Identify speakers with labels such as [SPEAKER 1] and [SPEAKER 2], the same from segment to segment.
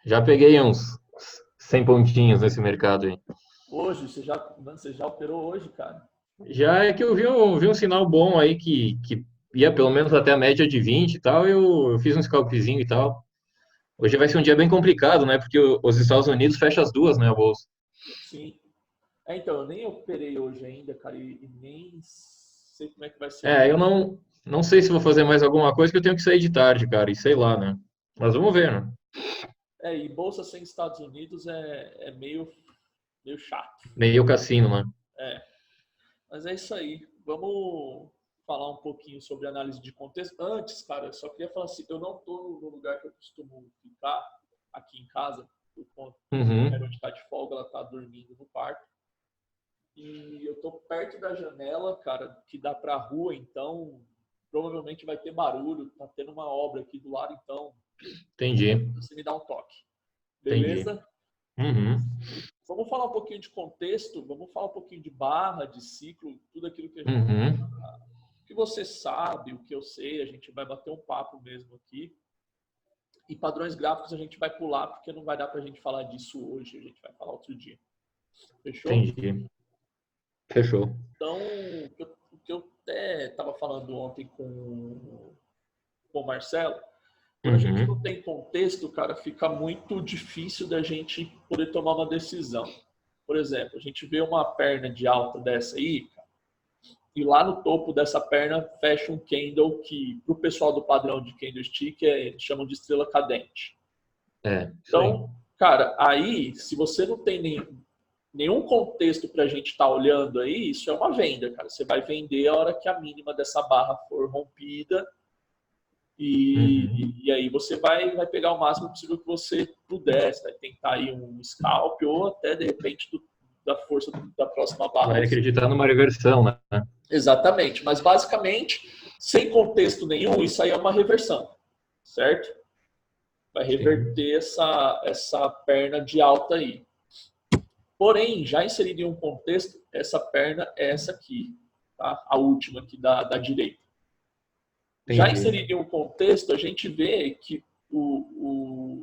[SPEAKER 1] Já peguei uns 100 pontinhos nesse mercado aí.
[SPEAKER 2] Hoje, você já operou hoje, cara?
[SPEAKER 1] Já é que eu vi um sinal bom aí que ia pelo menos até a média de 20 e tal, eu fiz um scalpzinho e tal. Hoje vai ser um dia bem complicado, né? Porque os Estados Unidos fecham as duas, né, a bolsa.
[SPEAKER 2] Sim. Então, eu nem operei hoje ainda, cara, e nem sei como é que vai ser
[SPEAKER 1] É,
[SPEAKER 2] amanhã.
[SPEAKER 1] eu não sei se vou fazer mais alguma coisa que eu tenho que sair de tarde, cara, e sei lá, né? Mas vamos ver, né?
[SPEAKER 2] E bolsa sem Estados Unidos é meio chato.
[SPEAKER 1] Meio cassino, né?
[SPEAKER 2] É, mas é isso aí. Vamos falar um pouquinho sobre análise de contexto. Antes, cara, eu só queria falar assim, eu não estou no lugar que eu costumo ficar, aqui em casa, por conta que a
[SPEAKER 1] Uhum.
[SPEAKER 2] mulher onde está de folga, ela está dormindo no quarto. E eu tô perto da janela, cara, que dá pra rua, então provavelmente vai ter barulho, tá tendo uma obra aqui do lado, então
[SPEAKER 1] Entendi,
[SPEAKER 2] você me dá um toque.
[SPEAKER 1] entendi.
[SPEAKER 2] Beleza?
[SPEAKER 1] Uhum.
[SPEAKER 2] Vamos falar um pouquinho de contexto, vamos falar um pouquinho de barra, de ciclo, tudo aquilo que a gente,
[SPEAKER 1] Uhum.
[SPEAKER 2] que você sabe, o que eu sei, a gente vai bater um papo mesmo aqui. E padrões gráficos a gente vai pular, porque não vai dar pra gente falar disso hoje, a gente vai falar outro dia. Fechou?
[SPEAKER 1] Entendi. Fechou.
[SPEAKER 2] Então, o que eu até estava falando ontem com o Marcelo, quando a gente não
[SPEAKER 1] Uhum.
[SPEAKER 2] tem contexto, cara, fica muito difícil da gente poder tomar uma decisão. Por exemplo, a gente vê uma perna de alta dessa aí, cara, e lá no topo dessa perna fecha um candle que, para o pessoal do padrão de candlestick, eles chamam de estrela cadente.
[SPEAKER 1] É, isso aí.
[SPEAKER 2] Então, cara, aí, se você não tem nenhum contexto para a gente estar olhando aí, isso é uma venda, cara. Você vai vender a hora que a mínima dessa barra for rompida
[SPEAKER 1] Uhum.
[SPEAKER 2] e aí você vai pegar o máximo possível que você puder. Você vai tentar aí um scalp ou até, de repente, da força da próxima barra.
[SPEAKER 1] Vai acreditar numa reversão, né?
[SPEAKER 2] Exatamente. Mas, basicamente, sem contexto nenhum, isso aí é uma reversão, certo? Vai
[SPEAKER 1] Sim.
[SPEAKER 2] reverter essa perna de alta aí. Porém, já inserido em um contexto, essa perna é essa aqui, tá? A última aqui da direita. Já
[SPEAKER 1] Entendi.
[SPEAKER 2] inserido em um contexto, a gente vê que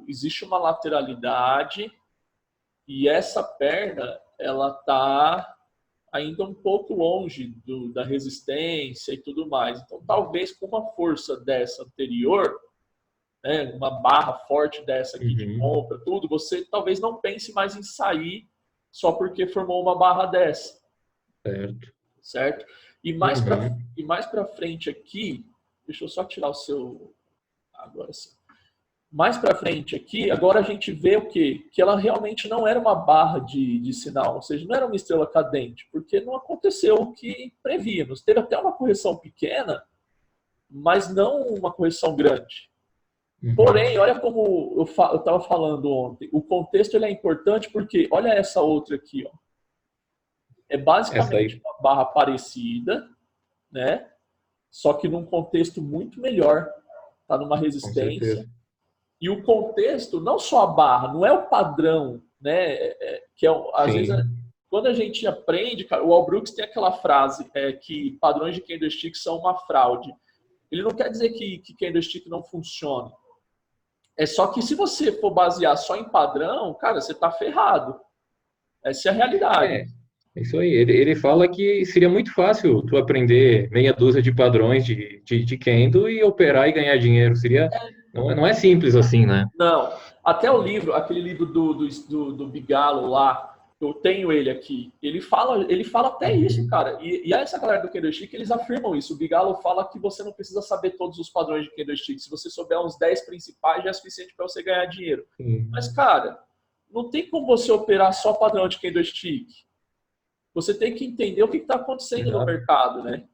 [SPEAKER 2] existe uma lateralidade e essa perna ela está ainda um pouco longe da resistência e tudo mais. Então, talvez com uma força dessa anterior, né, uma barra forte dessa aqui de
[SPEAKER 1] Uhum.
[SPEAKER 2] compra, tudo, você talvez não pense mais em sair só porque formou uma barra dessa,
[SPEAKER 1] Certo.
[SPEAKER 2] certo? E mais para
[SPEAKER 1] Uhum.
[SPEAKER 2] e mais para frente aqui, deixa eu só tirar o seu agora sim. Mais para frente aqui, agora a gente vê o quê? Que ela realmente não era uma barra de sinal, ou seja, não era uma estrela cadente, porque não aconteceu o que prevíamos. Teve até uma correção pequena, mas não uma correção grande.
[SPEAKER 1] Uhum.
[SPEAKER 2] Porém, olha como eu estava falando ontem, o contexto ele é importante porque olha essa outra aqui, ó. É
[SPEAKER 1] Essa
[SPEAKER 2] basicamente
[SPEAKER 1] aí,
[SPEAKER 2] uma barra parecida, né? Só que num contexto muito melhor, tá numa
[SPEAKER 1] com
[SPEAKER 2] resistência.
[SPEAKER 1] certeza.
[SPEAKER 2] E o contexto, não só a barra, não é o padrão, né? Que às vezes,
[SPEAKER 1] Sim.
[SPEAKER 2] quando a gente aprende, cara, o Al Brooks tem aquela frase que padrões de candlestick são uma fraude. Ele não quer dizer que candlestick não funcione. É só que se você for basear só em padrão, cara, você tá ferrado. Essa é a realidade.
[SPEAKER 1] É, é isso aí. Ele fala que seria muito fácil tu aprender meia dúzia de padrões de Kendo e operar e ganhar dinheiro. Não é simples assim, né?
[SPEAKER 2] Não. Até o livro, aquele livro do Bigalo lá, eu tenho ele aqui. Ele fala até isso,
[SPEAKER 1] Uhum.
[SPEAKER 2] cara. E essa galera do Candlestick, eles afirmam isso. O Bigalo fala que você não precisa saber todos os padrões de Candlestick. Se você souber uns 10 principais, já é suficiente para você ganhar dinheiro. Mas,
[SPEAKER 1] Sim.
[SPEAKER 2] cara, não tem como você operar só padrão de Candlestick. Você tem que entender o que está acontecendo no
[SPEAKER 1] Exato.
[SPEAKER 2] mercado, né?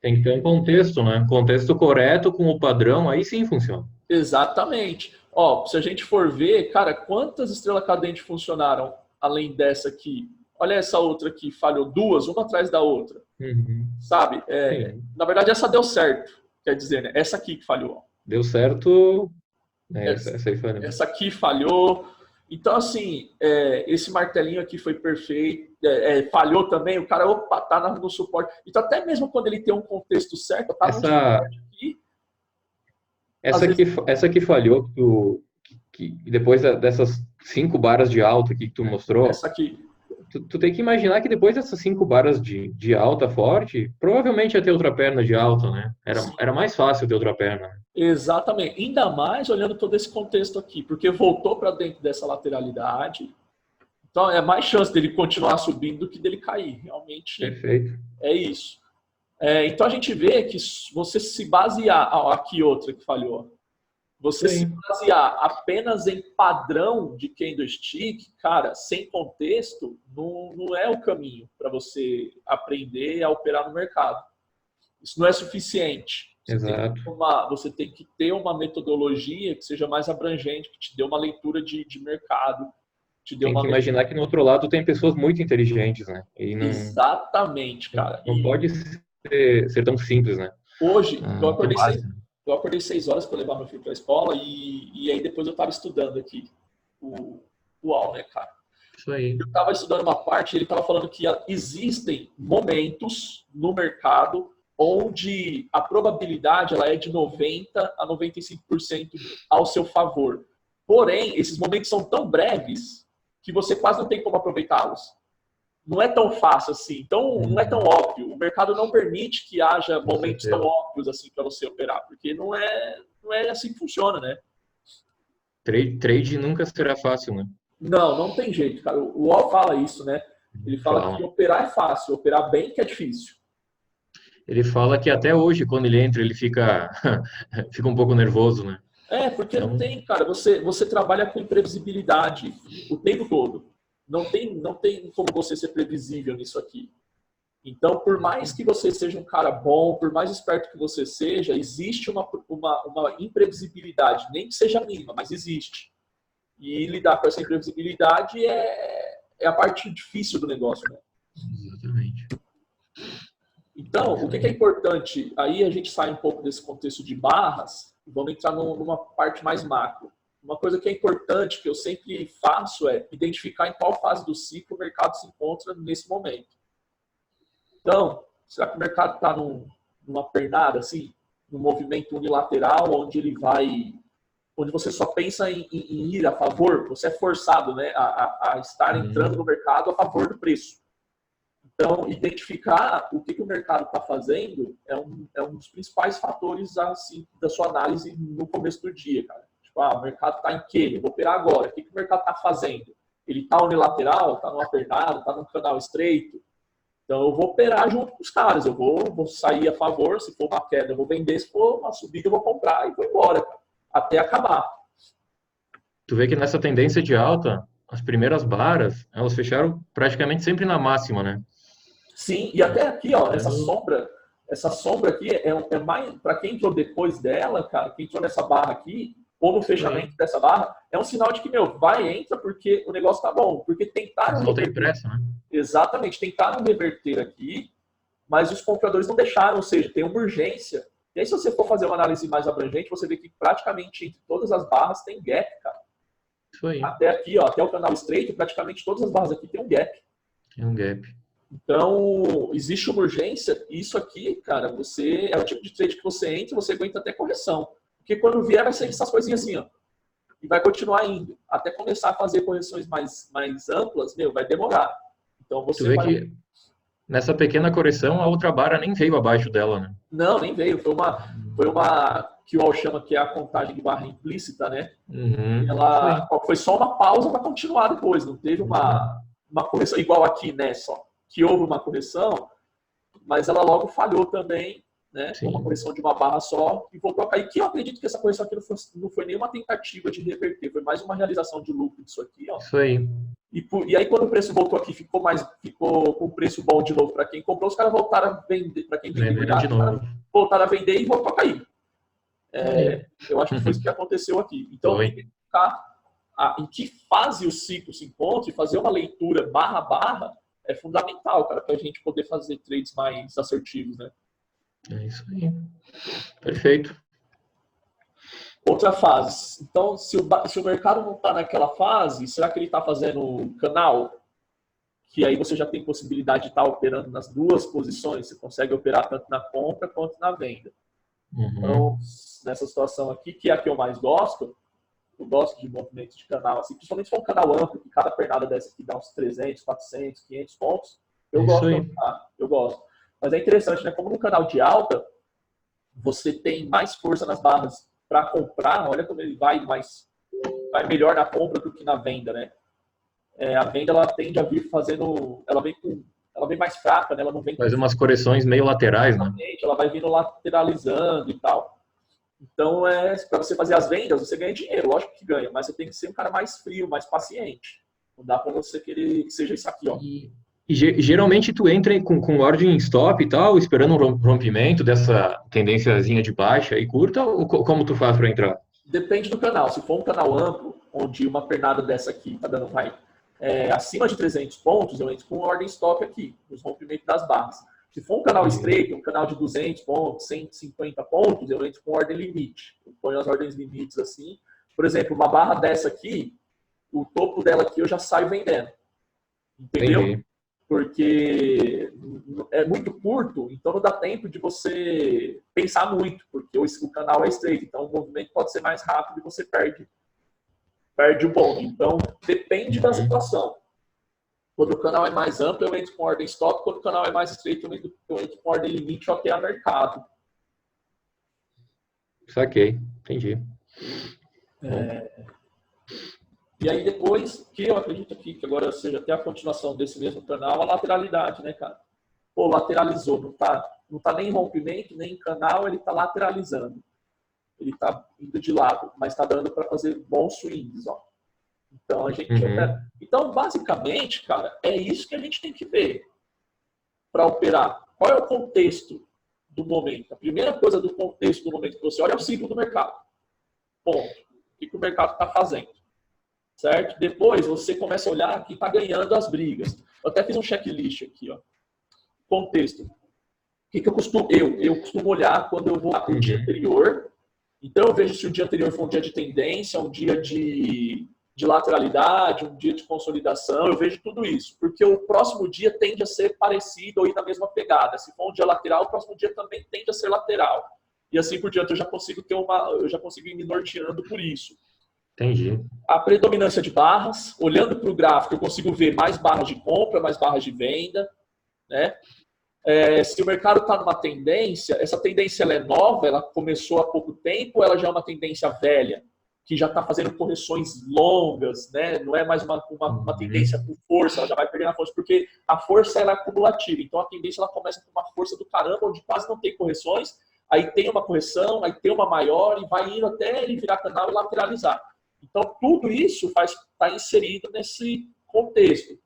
[SPEAKER 1] Tem que ter um contexto, né? Contexto correto com o padrão, aí sim funciona.
[SPEAKER 2] Exatamente. Ó, se a gente for ver, cara, quantas estrelas cadentes funcionaram além dessa aqui? Olha essa outra aqui, falhou duas, uma atrás da outra,
[SPEAKER 1] Uhum.
[SPEAKER 2] sabe?
[SPEAKER 1] Sim.
[SPEAKER 2] Na verdade, essa deu certo, quer dizer, né? Essa aqui que falhou.
[SPEAKER 1] Deu certo. É, essa,
[SPEAKER 2] Essa,
[SPEAKER 1] essa aí foi, né?
[SPEAKER 2] essa aqui falhou. Então, assim, esse martelinho aqui foi perfeito. Falhou também, o cara, opa, tá no suporte. Então, até mesmo quando ele tem um contexto certo, tá no
[SPEAKER 1] Essa,
[SPEAKER 2] suporte aqui, às
[SPEAKER 1] essa
[SPEAKER 2] vezes.
[SPEAKER 1] que, essa que falhou, e depois dessas 5 barras de alta aqui que tu mostrou,
[SPEAKER 2] Essa aqui.
[SPEAKER 1] tu tem que imaginar que depois dessas 5 barras de alta forte, provavelmente ia ter outra perna de alta, né? Era mais fácil ter outra perna, né?
[SPEAKER 2] Exatamente. Ainda mais olhando todo esse contexto aqui, porque voltou para dentro dessa lateralidade. Então é mais chance dele continuar subindo do que dele cair. Realmente
[SPEAKER 1] Perfeito.
[SPEAKER 2] é isso. Então a gente vê que você se basear. Aqui outra que falhou. Você se
[SPEAKER 1] Sim.
[SPEAKER 2] basear apenas em padrão de candlestick, cara, sem contexto, não é o caminho para você aprender a operar no mercado. Isso não é suficiente.
[SPEAKER 1] Exato.
[SPEAKER 2] Você tem que ter uma metodologia que seja mais abrangente, que te dê uma leitura de mercado, te dê
[SPEAKER 1] Tem
[SPEAKER 2] uma
[SPEAKER 1] que imaginar que no outro lado tem pessoas muito inteligentes, né? E
[SPEAKER 2] Exatamente, cara.
[SPEAKER 1] não pode ser tão simples, né?
[SPEAKER 2] Hoje,
[SPEAKER 1] Tão básico.
[SPEAKER 2] eu acordei 6 horas para levar meu filho para a escola e aí depois eu estava estudando aqui o UAU, né, cara?
[SPEAKER 1] Isso aí.
[SPEAKER 2] Eu estava estudando uma parte e ele estava falando que existem momentos no mercado onde a probabilidade ela é de 90 a 95% ao seu favor. Porém, esses momentos são tão breves que você quase não tem como aproveitá-los. Não é tão fácil assim, então não é tão óbvio. O mercado não permite que haja momentos tão óbvios assim para você operar, porque não é assim que funciona, né?
[SPEAKER 1] Trade nunca será fácil, né?
[SPEAKER 2] Não tem jeito, cara. O Wall fala isso, né? Ele fala que operar é fácil, operar bem que é difícil.
[SPEAKER 1] Ele fala que até hoje, quando ele entra, ele fica, fica um pouco nervoso, né?
[SPEAKER 2] Porque não tem, cara. Você trabalha com imprevisibilidade o tempo todo. Não tem como você ser previsível nisso aqui. Então, por mais que você seja um cara bom, por mais esperto que você seja, existe uma imprevisibilidade, nem que seja mínima, mas existe. E lidar com essa imprevisibilidade é a parte difícil do negócio, né?
[SPEAKER 1] Exatamente.
[SPEAKER 2] Então, o que é importante? Aí a gente sai um pouco desse contexto de barras e vamos entrar numa parte mais macro. Uma coisa que é importante, que eu sempre faço, é identificar em qual fase do ciclo o mercado se encontra nesse momento. Então, será que o mercado está numa pernada, assim, num movimento unilateral, onde você só pensa em ir a favor, você é forçado, né, a estar entrando no mercado a favor do preço. Então, identificar o que o mercado está fazendo é um dos principais fatores assim, da sua análise no começo do dia, cara. Tipo, o mercado está em quê? Eu vou operar agora. O que o mercado está fazendo? Ele está unilateral? Está numa pernada? Está num canal estreito? Então, eu vou operar junto com os caras. Eu vou sair a favor. Se for uma queda, eu vou vender. Se for uma subida, eu vou comprar e vou embora, cara, até acabar.
[SPEAKER 1] Tu vê que nessa tendência de alta, as primeiras barras, elas fecharam praticamente sempre na máxima, né?
[SPEAKER 2] Sim, e até aqui, ó, essa sombra aqui é mais para quem entrou depois dela, cara, quem entrou nessa barra aqui, ou no fechamento dessa barra, é um sinal de que, entra porque o negócio tá bom, porque tentaram
[SPEAKER 1] Não tem pressa, né?
[SPEAKER 2] Exatamente, tentaram reverter aqui, mas os compradores não deixaram, ou seja, tem uma urgência. E aí, se você for fazer uma análise mais abrangente, você vê que praticamente entre todas as barras tem gap, cara.
[SPEAKER 1] Isso aí.
[SPEAKER 2] Até aqui, ó, até o canal estreito, praticamente todas as barras aqui tem um gap.
[SPEAKER 1] Tem um gap.
[SPEAKER 2] Então, existe uma urgência. E isso aqui, cara, é o tipo de trade que você entra e você aguenta até correção. Porque quando vier, vai ser essas coisinhas assim, ó. E vai continuar indo. Até começar a fazer correções mais amplas, vai demorar. Então, você
[SPEAKER 1] Tu vê que nessa pequena correção, a outra barra nem veio abaixo dela, né?
[SPEAKER 2] Não, nem veio. Foi uma que o Al chama que é a contagem de barra implícita, né? Ela foi só uma pausa para continuar depois. Não teve uma correção igual aqui, né? Só que houve uma correção, mas ela logo falhou também, né? Com uma correção de uma barra só e voltou a cair. Que eu acredito que essa correção aqui não foi nenhuma tentativa de reverter, foi mais uma realização de lucro disso aqui, ó.
[SPEAKER 1] Isso aí.
[SPEAKER 2] E aí, quando o preço voltou aqui, ficou com um preço bom de novo para quem comprou, os caras voltaram a vender. Para quem vendeu, voltaram a vender e voltou a cair. Eu acho que foi isso que aconteceu aqui. Então, identificar em que fase o ciclo se encontra e fazer uma leitura barra a barra é fundamental, cara, para a gente poder fazer trades mais assertivos, né?
[SPEAKER 1] É isso aí. Perfeito.
[SPEAKER 2] Outra fase. Então, se o mercado não está naquela fase, será que ele está fazendo canal? Que aí você já tem possibilidade de estar operando nas duas posições. Você consegue operar tanto na compra quanto na venda. Então, nessa situação aqui, que é a que eu mais gosto, Eu gosto de movimento de canal, assim, principalmente se for um canal amplo, que cada pernada dessa aqui dá uns 300, 400, 500 pontos. Eu
[SPEAKER 1] É isso
[SPEAKER 2] gosto de
[SPEAKER 1] aí.
[SPEAKER 2] andar, eu gosto. Mas é interessante, né? Como no canal de alta, você tem mais força nas barras para comprar, olha como ele vai melhor na compra do que na venda, né? A venda ela tende a vir fazendo, ela vem mais fraca, né? Ela não vem com
[SPEAKER 1] Faz umas correções meio laterais, né?
[SPEAKER 2] ela vai vindo lateralizando e tal. Então, para você fazer as vendas, você ganha dinheiro, lógico que ganha, mas você tem que ser um cara mais frio, mais paciente. Não dá para você querer que seja isso aqui, ó.
[SPEAKER 1] E geralmente tu entra com ordem stop e tal, esperando um rompimento dessa tendênciazinha de baixa e curta, ou como tu faz para entrar?
[SPEAKER 2] Depende do canal. Se for um canal amplo, onde uma pernada dessa aqui tá dando acima de 300 pontos, eu entro com ordem stop aqui, nos rompimentos das barras. Se for um canal estreito, um canal de 200 pontos, 150 pontos, eu entro com ordem limite. Eu ponho as ordens limites assim. Por exemplo, uma barra dessa aqui, o topo dela aqui eu já saio vendendo. Entendeu?
[SPEAKER 1] Entendi.
[SPEAKER 2] Porque é muito curto, então não dá tempo de você pensar muito, porque o canal é estreito, então o movimento pode ser mais rápido e você perde o bonde. Então, depende da situação. Quando o canal é mais amplo, eu entro com ordem stop. Quando o canal é mais estreito, eu entro com ordem limite até a mercado.
[SPEAKER 1] Saquei, entendi.
[SPEAKER 2] E aí depois, que eu acredito aqui, que agora seja até a continuação desse mesmo canal, a lateralidade, né, cara? Pô, lateralizou, não tá nem em rompimento, nem em canal, ele tá lateralizando. Ele tá indo de lado, mas tá dando para fazer bons swings, ó. Então a gente Então, basicamente, cara, é isso que a gente tem que ver para operar. Qual é o contexto do momento? A primeira coisa do contexto do momento que você olha é o ciclo do mercado. Ponto. O que o mercado está fazendo? Certo? Depois você começa a olhar quem está ganhando as brigas. Eu até fiz um checklist aqui, ó. Contexto. O que eu costumo? Eu costumo olhar quando eu vou para o dia anterior. Então eu vejo se o dia anterior foi um dia de tendência, um dia de lateralidade, um dia de consolidação. Eu vejo tudo isso, porque o próximo dia tende a ser parecido ou ir na mesma pegada. Se for um dia lateral, o próximo dia também tende a ser lateral. E assim por diante, eu já consigo ir me norteando por isso.
[SPEAKER 1] Entendi.
[SPEAKER 2] A predominância de barras, olhando para o gráfico, eu consigo ver mais barras de compra, mais barras de venda, né? Se o mercado está numa tendência, essa tendência ela é nova, ela começou há pouco tempo, ela já é uma tendência velha, que já está fazendo correções longas, né? Não é mais uma tendência com força, ela já vai perdendo a força, porque a força ela é acumulativa. Então a tendência ela começa com uma força do caramba, onde quase não tem correções, aí tem uma correção, aí tem uma maior, e vai indo até ele virar canal e lateralizar. Então, tudo isso está inserido nesse contexto.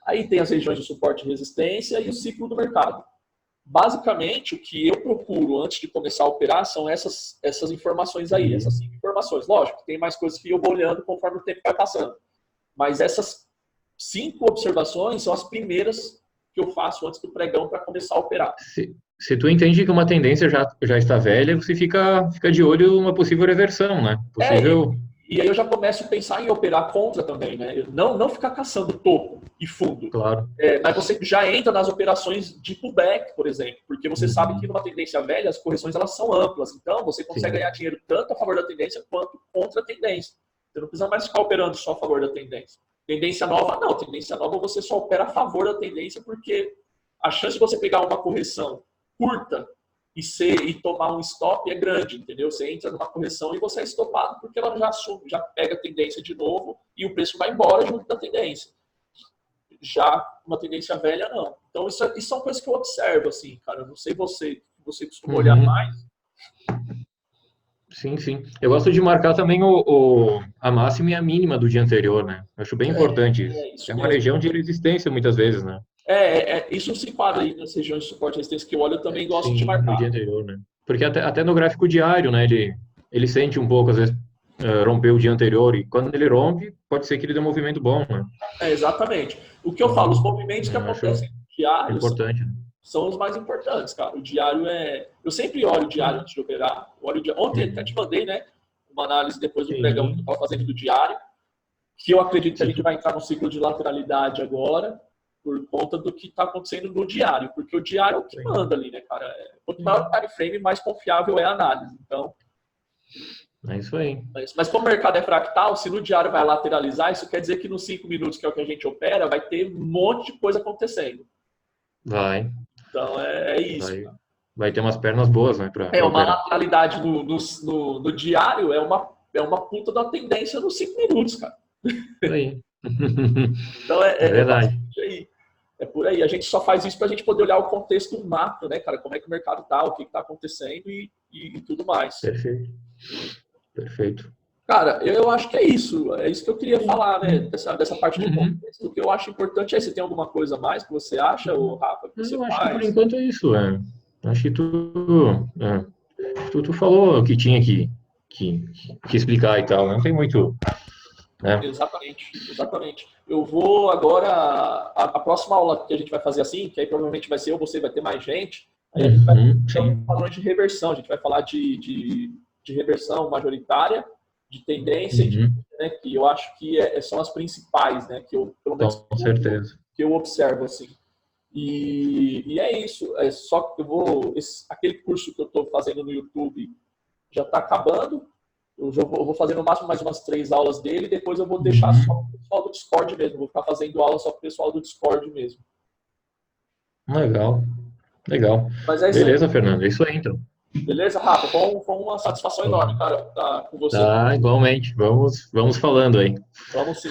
[SPEAKER 2] Aí tem as regiões de suporte e resistência e o ciclo do mercado. Basicamente, o que eu procuro antes de começar a operar são essas informações aí, essas 5 informações. Lógico, tem mais coisas que eu vou olhando conforme o tempo vai passando. Mas essas 5 observações são as primeiras que eu faço antes do pregão para começar a operar.
[SPEAKER 1] Se tu entende que uma tendência já está velha, você fica de olho numa possível reversão, né?
[SPEAKER 2] E aí eu já começo a pensar em operar contra também, né? Não ficar caçando topo e fundo.
[SPEAKER 1] Claro.
[SPEAKER 2] Mas você já entra nas operações de pullback, por exemplo, porque você sabe que numa tendência velha as correções elas são amplas, então você consegue ganhar dinheiro tanto a favor da tendência quanto contra a tendência. Você não precisa mais ficar operando só a favor da tendência. Tendência nova, não. Tendência nova você só opera a favor da tendência porque a chance de você pegar uma correção curta e tomar um stop é grande, entendeu? Você entra numa correção e você é estopado porque ela já pega a tendência de novo e o preço vai embora junto da tendência. Já uma tendência velha, não. Então, isso são coisas que eu observo, assim, cara. Eu não sei você costuma olhar mais.
[SPEAKER 1] Sim, sim. Eu gosto de marcar também a máxima e a mínima do dia anterior, né? Acho bem importante isso.
[SPEAKER 2] Isso
[SPEAKER 1] É uma
[SPEAKER 2] mesmo.
[SPEAKER 1] região de resistência muitas vezes, né?
[SPEAKER 2] Isso se enquadra aí nas regiões de suporte e resistência que eu olho, eu também gosto de
[SPEAKER 1] Sim, no
[SPEAKER 2] marcar.
[SPEAKER 1] dia anterior, né? Porque até no gráfico diário, né? Ele sente um pouco, às vezes, romper o dia anterior, e quando ele rompe, pode ser que ele dê um movimento bom, né?
[SPEAKER 2] Exatamente. O que eu falo, os movimentos que acontecem no diário
[SPEAKER 1] importante.
[SPEAKER 2] são os mais importantes, cara. O diário eu sempre olho o diário antes de operar. Ontem até te mandei, né? Uma análise depois do pregão que eu estava fazendo do diário, que eu acredito que a gente vai entrar no ciclo de lateralidade agora, por conta do que está acontecendo no diário, porque o diário é o que manda ali, né, cara? Quanto maior o time frame, mais confiável é a análise. Então,
[SPEAKER 1] É isso aí.
[SPEAKER 2] Mas como o mercado é fractal, se no diário vai lateralizar, isso quer dizer que nos 5 minutos, que é o que a gente opera, vai ter um monte de coisa acontecendo.
[SPEAKER 1] Vai,
[SPEAKER 2] Então é isso.
[SPEAKER 1] vai, vai ter umas pernas boas, né, para
[SPEAKER 2] Uma
[SPEAKER 1] operar.
[SPEAKER 2] lateralidade no diário é uma puta da tendência nos 5 minutos, cara.
[SPEAKER 1] Isso aí.
[SPEAKER 2] Então
[SPEAKER 1] É
[SPEAKER 2] é
[SPEAKER 1] verdade.
[SPEAKER 2] bastante aí. É por aí. A gente só faz isso para a gente poder olhar o contexto macro, né, cara? Como é que o mercado tá, o que está acontecendo e tudo mais.
[SPEAKER 1] Perfeito. Perfeito.
[SPEAKER 2] Cara, eu acho que é isso. É isso que eu queria falar, né? Dessa parte de
[SPEAKER 1] Uhum.
[SPEAKER 2] contexto. O que eu acho importante é, você tem alguma coisa a mais que você acha, ou Rafa, que você
[SPEAKER 1] Eu acho que por
[SPEAKER 2] faz?
[SPEAKER 1] enquanto é isso. Acho que tu falou o que tinha que, que explicar e tal. Não tem muito, né?
[SPEAKER 2] Exatamente, exatamente. Eu vou agora. A próxima aula que a gente vai fazer assim, que aí provavelmente vai ser eu, você, vai ter mais gente. Aí a gente vai
[SPEAKER 1] Uhum,
[SPEAKER 2] ter alguns
[SPEAKER 1] sim.
[SPEAKER 2] padrões de reversão. A gente vai falar de reversão majoritária, de tendência,
[SPEAKER 1] Uhum,
[SPEAKER 2] né, que eu acho que são as principais, né? Que eu, pelo menos,
[SPEAKER 1] com certeza.
[SPEAKER 2] que eu observo assim. E é isso. É só que aquele curso que eu estou fazendo no YouTube já está acabando. Eu vou fazer no máximo mais umas 3 aulas dele, e depois eu vou deixar só
[SPEAKER 1] Uhum.
[SPEAKER 2] para o pessoal do Discord mesmo. Vou ficar fazendo aula só para o pessoal do Discord mesmo.
[SPEAKER 1] Legal, legal.
[SPEAKER 2] Mas é isso aí.
[SPEAKER 1] Beleza, Fernando. É isso aí, então.
[SPEAKER 2] Beleza, Rafa? Foi uma satisfação enorme, cara, estar com você.
[SPEAKER 1] Tá, igualmente. Vamos falando aí.
[SPEAKER 2] Vamos sim.